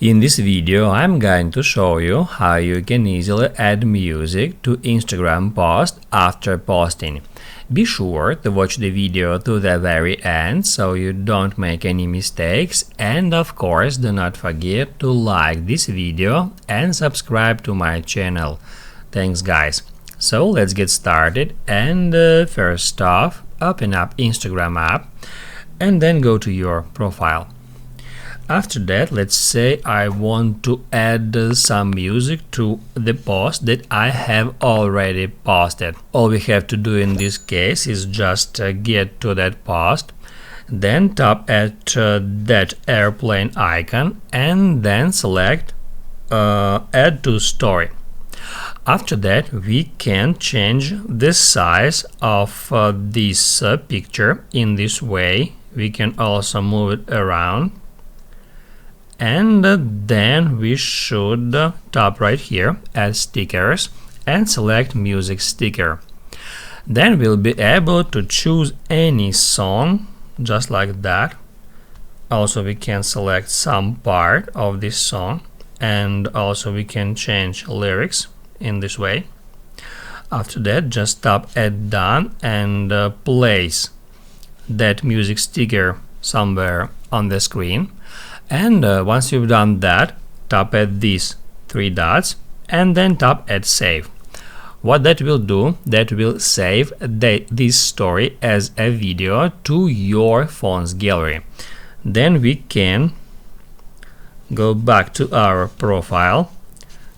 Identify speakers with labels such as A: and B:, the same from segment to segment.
A: In this video, I'm going to show you how you can easily add music to Instagram post after posting. Be sure to watch the video to the very end so you don't make any mistakes, and of course do not forget to like this video and subscribe to my channel. Thanks guys. So let's get started, and first off, open up Instagram app and then go to your profile. After that, let's say I want to add some music to the post that I have already posted. All we have to do in this case is just get to that post, then tap at that airplane icon and then select Add to Story. After that, we can change the size of this picture in this way. We can also move it around. And then we should tap right here at stickers and select music sticker. Then we'll be able to choose any song just like that. Also we can select some part of this song, and also we can change lyrics in this way. After that, just tap at done and place that music sticker somewhere on the screen. And once you've done that, tap at these three dots and then tap at save. What that will do, that will save this story as a video to your phone's gallery. Then we can go back to our profile,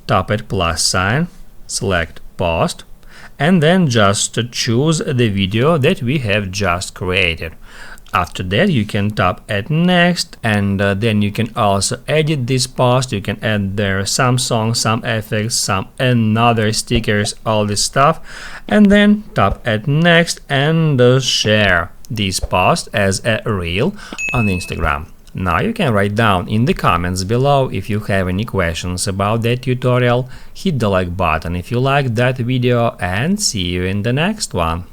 A: tap at plus sign, select post, and then just choose the video that we have just created. After that, you can tap at next, and then you can also edit this post. You can add there some songs, some effects, some another stickers, all this stuff, and then tap at next and share this post as a reel on Instagram. Now you can write down in the comments below if you have any questions about that tutorial. Hit the like button if you liked that video, and see you in the next one.